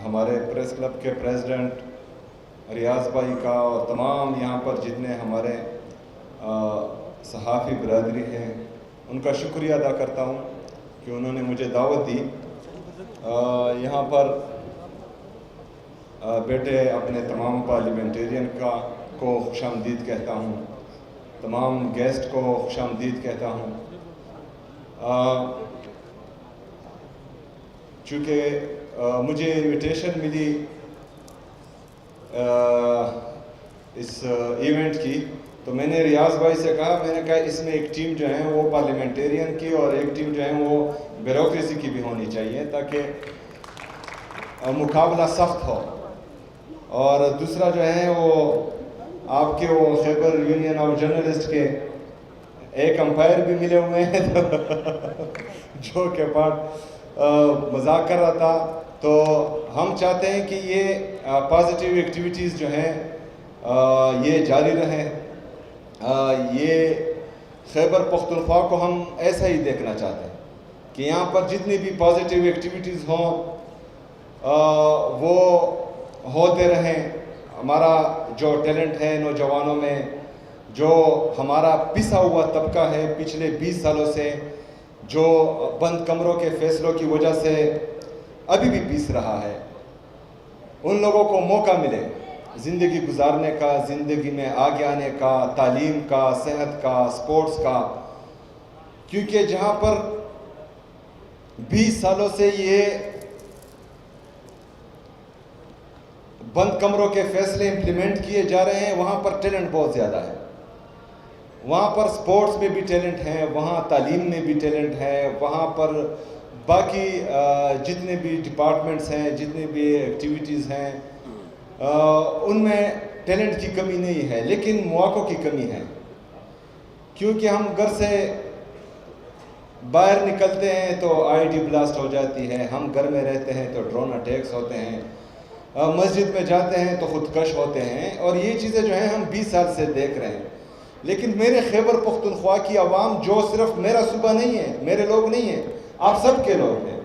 हमारे press club के president रियाज भाई का और तमाम यहाँ पर जितने हमारे सहाफ़ी बरदरी हैं उनका शुक्रिया अदा करता हूँ कि उन्होंने मुझे दावत दी। यहाँ पर बेटे अपने तमाम पार्लियामेंटेरियन को खुशामदीद कहता हूँ, तमाम गेस्ट को खुशामदीद कहता हूँ। चूँकि मुझे इनविटेशन मिली इस इवेंट की, तो मैंने रियाज भाई से कहा, मैंने कहा इसमें एक टीम जो है वो पार्लियामेंटेरियन की और एक टीम जो है वो ब्यूरोक्रेसी की भी होनी चाहिए ताकि मुकाबला सख्त हो। और दूसरा जो है वो आपके वो खैबर यूनियन ऑफ जर्नलिस्ट के एक अंपायर भी मिले हुए हैं जो के पास मजाक कर रहा था। तो हम चाहते हैं कि ये पॉजिटिव एक्टिविटीज़ जो हैं ये जारी रहें। ये खैबर पख्तूनख्वा को हम ऐसा ही देखना चाहते हैं कि यहाँ पर जितनी भी पॉजिटिव एक्टिविटीज़ हों वो होते रहें। हमारा जो टैलेंट है नौजवानों में, जो हमारा पिसा हुआ तबका है पिछले 20 सालों से, जो बंद कमरों के फैसलों की वजह से अभी भी पीस रहा है, उन लोगों को मौका मिले ज़िंदगी गुजारने का, ज़िंदगी में आगे आने का, तालीम का, सेहत का, स्पोर्ट्स का। क्योंकि जहाँ पर 20 सालों से ये बंद कमरों के फैसले इम्प्लीमेंट किए जा रहे हैं, वहाँ पर टैलेंट बहुत ज़्यादा है। वहाँ पर स्पोर्ट्स में भी टैलेंट है, वहाँ तालीम में भी टैलेंट है, वहाँ पर बाकी जितने भी डिपार्टमेंट्स हैं, जितने भी एक्टिविटीज़ हैं उनमें टैलेंट की कमी नहीं है, लेकिन मौक़ों की कमी है। क्योंकि हम घर से बाहर निकलते हैं तो आईडी ब्लास्ट हो जाती है, हम घर में रहते हैं तो ड्रोन अटैक्स होते हैं, मस्जिद में जाते हैं तो खुदकश होते हैं, और ये चीज़ें जो हैं हम 20 साल से देख रहे हैं। लेकिन मेरे खैबर पख्तूनख्वा की आवाम, जो सिर्फ मेरा सूबा नहीं है, मेरे लोग नहीं हैं, आप सब के लोग हैं।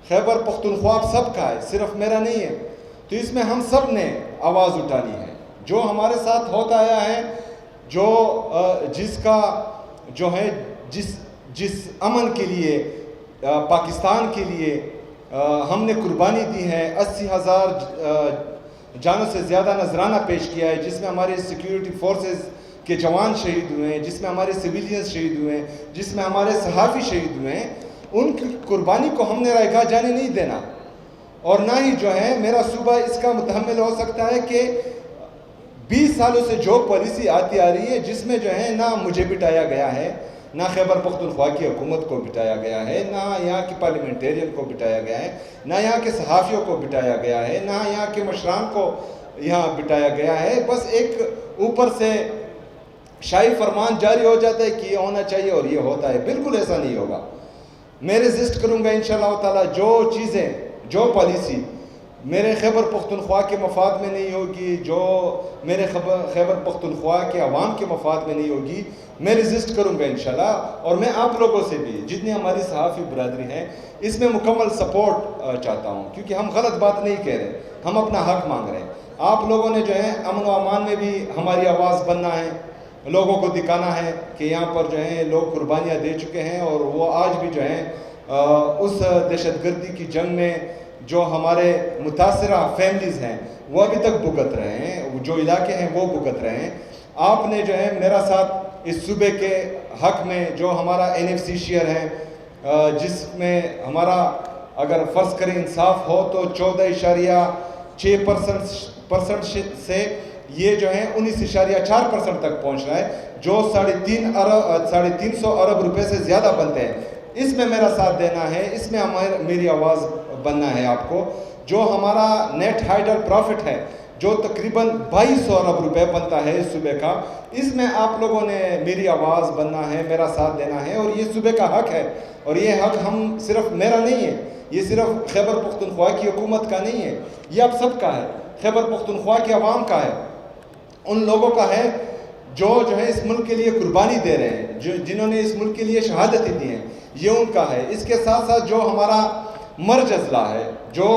खैबर पख्तूनख्वा आप सब का है, सिर्फ मेरा नहीं है। तो इसमें हम सब ने आवाज़ उठानी है। जो हमारे साथ होता आया है, जो जिसका जो है जिस अमन के लिए, पाकिस्तान के लिए हमने कुर्बानी दी है, 80,000 जानों से ज़्यादा नजराना पेश किया है, जिसमें हमारे सिक्योरिटी फोर्सेस के जवान शहीद हुए हैं, जिसमें हमारे सिविलियंस शहीद हुए हैं, जिसमें हमारे सहाफ़ी शहीद हुए हैं, उनकी कुर्बानी को हमने रायगा जाने नहीं देना। और ना ही जो है मेरा सूबा इसका मुतहम्मिल हो सकता है कि 20 सालों से जो पॉलिसी आती आ रही है, जिसमें जो है ना मुझे बिठाया गया है, ना खैबर पख्तूनख्वा की हुकूमत को बिठाया गया है, ना यहाँ के पार्लियामेंटेरियन को बिठाया गया है, ना यहाँ के सहाफ़ियों को बिठाया गया है, ना यहाँ के मशरान को यहाँ बिठाया गया है। बस एक ऊपर से शाही फरमान जारी हो जाता है कि ये होना चाहिए और ये होता है। बिल्कुल ऐसा नहीं होगा। मैं रेजिस्ट करूँगा इंशाअल्लाह ताला। जो चीज़ें, जो पॉलिसी मेरे खैबर पख्तूनख्वा के मफाद में नहीं होगी, जो मेरे खैबर पख्तूनख्वा के अवाम के मफाद में नहीं होगी, मैं रेजिस्ट करूँगा इंशाअल्लाह। और मैं आप लोगों से भी, जितनी हमारी सहाफ़ी बरदरी हैं, इसमें मुकम्मल सपोर्ट चाहता हूँ। क्योंकि हम गलत बात नहीं कह रहे, हम अपना हक मांग रहे हैं। आप लोगों ने जो है अमन व अमान में भी हमारी आवाज़ बनना है, लोगों को दिखाना है कि यहाँ पर जो है लोग कुर्बानियाँ दे चुके हैं और वो आज भी जो है उस दहशतगर्दी की जंग में जो हमारे मुतासरा फैमिलीज़ हैं वो अभी तक भुगत रहे हैं, जो इलाके हैं वो भुगत रहे हैं। आपने जो है मेरा साथ इस सूबे के हक में, जो हमारा NFC शेयर है, जिसमें हमारा अगर फ़र्ज़ करें इंसाफ हो तो 14.6% से ये जो है 19.4% तक पहुंच रहा है, जो 350 अरब रुपए से ज़्यादा बनते हैं। इसमें मेरा साथ देना है, इसमें मेरी आवाज़ बनना है आपको। जो हमारा नेट हाइडल प्रॉफिट है, जो तकरीबन 2200 अरब रुपए बनता है इस सूबे का, इसमें आप लोगों ने मेरी आवाज़ बनना है, मेरा साथ देना है। और ये सूबे का हक है, और ये हक हम सिर्फ मेरा नहीं है, ये सिर्फ खैबर पख्तूनख्वा की हुकूमत का नहीं है, ये आप सब का है, खैबर पख्तूनख्वा के अवाम का है, उन लोगों का है जो है इस मुल्क के लिए कुर्बानी दे रहे हैं, जिन्होंने इस मुल्क के लिए शहादतें दी हैं, ये उनका है। इसके साथ साथ जो हमारा مرج اضلاع ہے جو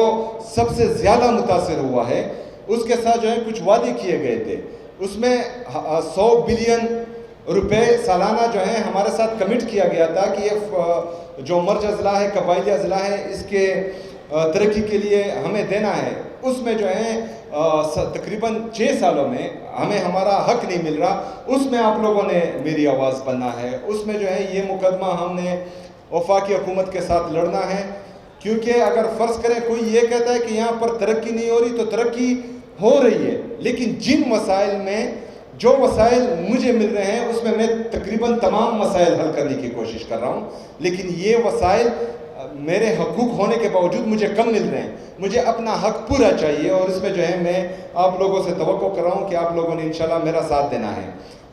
سب سے زیادہ متاثر ہوا ہے، اس کے ساتھ جو ہے کچھ وعدے کیے گئے تھے، اس میں 100 بلین روپے سالانہ جو ہے ہمارے ساتھ کمٹ کیا گیا تھا کہ یہ جو مرج اضلاع ہے، قبائلی اضلاع ہے، اس کے ترقی کے لیے ہمیں دینا ہے۔ اس میں جو ہے تقریباً 6 سالوں میں ہمیں ہمارا حق نہیں مل رہا، اس میں آپ لوگوں نے میری آواز بننا ہے، اس میں جو ہے یہ مقدمہ ہم نے وفاقی حکومت کے ساتھ لڑنا ہے، کیونکہ اگر فرض کریں کوئی یہ کہتا ہے کہ یہاں پر ترقی نہیں ہو رہی، تو ترقی ہو رہی ہے، لیکن جن مسائل میں جو وسائل مجھے مل رہے ہیں اس میں تقریباً تمام مسائل حل کرنے کی کوشش کر رہا ہوں، لیکن یہ وسائل میرے حقوق ہونے کے باوجود مجھے کم مل رہے ہیں، مجھے اپنا حق پورا چاہیے، اور اس میں جو ہے میں آپ لوگوں سے توقع کر رہا ہوں کہ آپ لوگوں نے انشاءاللہ میرا ساتھ دینا ہے۔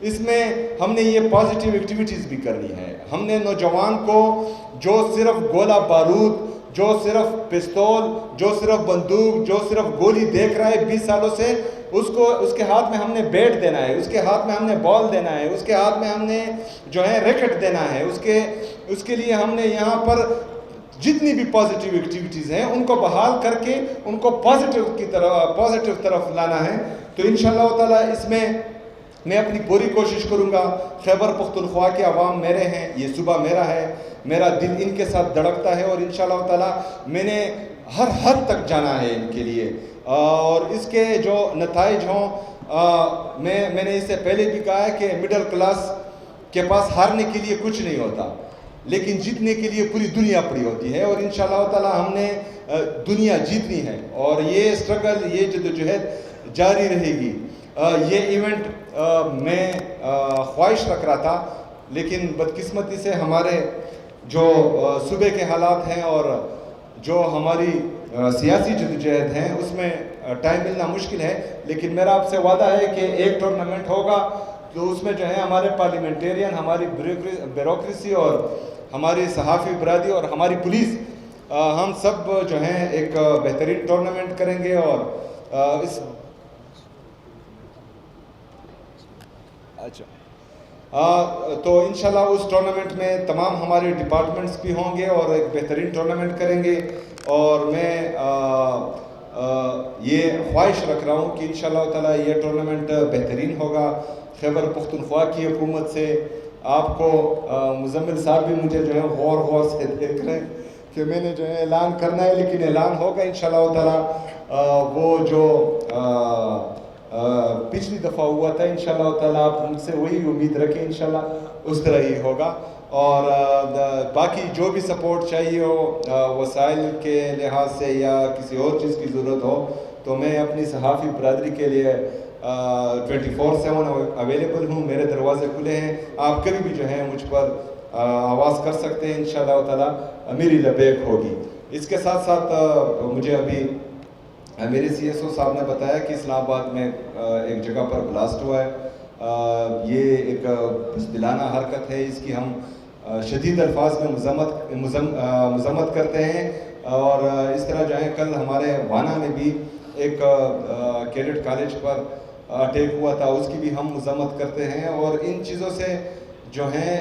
اس میں ہم نے یہ پازیٹیو ایکٹیویٹیز بھی کرنی ہے، ہم نے نوجوان کو جو صرف گولہ بارود، جو صرف پستول، جو صرف بندوق، جو صرف گولی دیکھ رہا ہے 20 سالوں سے، اس کے ہاتھ میں ہم نے بیٹ دینا ہے، اس کے ہاتھ میں ہم نے بال دینا ہے، اس کے ہاتھ میں ہم نے جو ہے ریکٹ دینا ہے، اس کے لیے ہم نے یہاں پر جتنی بھی پازیٹیو ایکٹیویٹیز ہیں ان کو بحال کر کے ان کو پازیٹیو طرف لانا ہے۔ تو انشاءاللہ تعالیٰ اس میں اپنی پوری کوشش کروں گا۔ خیبر پختونخوا کے عوام میرے ہیں، یہ صوبہ میرا ہے، میرا دل ان کے ساتھ دھڑکتا ہے، اور انشاءاللہ تعالیٰ میں نے ہر حد تک جانا ہے ان کے لیے، اور اس کے جو نتائج ہوں، میں نے اس سے پہلے بھی کہا ہے کہ مڈل کلاس کے پاس ہارنے کے لیے کچھ نہیں ہوتا، لیکن جیتنے کے لیے پوری دنیا پڑی ہوتی ہے، اور انشاءاللہ تعالیٰ ہم نے دنیا جیتنی ہے، اور یہ سٹرگل، یہ جدوجہد جاری رہے گی۔ یہ ایونٹ میں خواہش رکھ رہا تھا، لیکن بدقسمتی سے ہمارے جو صوبے کے حالات ہیں اور جو ہماری سیاسی جدوجہد ہیں اس میں ٹائم ملنا مشکل ہے، لیکن میرا آپ سے وعدہ ہے کہ ایک ٹورنامنٹ ہوگا، تو اس میں جو ہے ہمارے پارلیمنٹیرین، ہماری بیوروکریسی اور ہماری صحافی برادری اور ہماری پولیس، ہم سب جو ہیں ایک بہترین ٹورنامنٹ کریں گے، اور تو انشاءاللہ اس ٹورنامنٹ میں تمام ہمارے ڈپارٹمنٹس بھی ہوں گے اور ایک بہترین ٹورنامنٹ کریں گے، اور میں یہ خواہش رکھ رہا ہوں کہ انشاءاللہ تعالیٰ یہ ٹورنامنٹ بہترین ہوگا۔ خیبر پختونخوا کی حکومت سے آپ کو مزمل صاحب بھی مجھے جو ہے غور سے دیکھ رہے ہیں کہ میں نے جو ہے اعلان کرنا ہے، لیکن اعلان ہوگا انشاءاللہ تعالیٰ۔ وہ جو پچھلی دفعہ ہوا تھا انشاءاللہ تعالیٰ آپ مجھ سے وہی امید رکھیں، انشاءاللہ اس طرح ہی ہوگا، اور باقی جو بھی سپورٹ چاہیے ہو وسائل کے لحاظ سے یا کسی اور چیز کی ضرورت ہو، تو میں اپنی صحافی برادری کے لیے 24/7 اویلیبل ہوں، میرے دروازے کھلے ہیں، آپ کبھی بھی جو ہے مجھ پر آواز کر سکتے ہیں، انشاءاللہ تعالیٰ میری لبیک ہوگی۔ اس کے ساتھ ساتھ مجھے ابھی میرے سی ایس او صاحب نے بتایا کہ اسلام آباد میں ایک جگہ پر بلاسٹ ہوا ہے، یہ ایک بزدلانہ حرکت ہے، اس کی ہم شدید الفاظ میں مذمت کرتے ہیں، اور اس طرح جو ہے کل ہمارے وانا میں بھی ایک کیڈٹ کالج پر اٹیک ہوا تھا، اس کی بھی ہم مذمت کرتے ہیں، اور ان چیزوں سے جو ہیں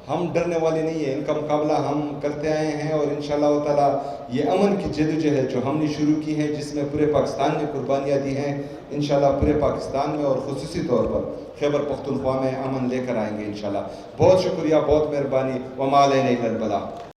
ہم ڈرنے والے نہیں ہیں، ان کا مقابلہ ہم کرتے آئے ہیں، اور انشاءاللہ تعالیٰ یہ امن کی جدوجہد جو ہم نے شروع کی ہے، جس میں پورے پاکستان نے قربانیاں دی ہیں، انشاءاللہ پورے پاکستان میں اور خصوصی طور پر خیبر پختونخوا میں امن لے کر آئیں گے انشاءاللہ۔ بہت شکریہ، بہت مہربانی، وما علینا الا البلاغ۔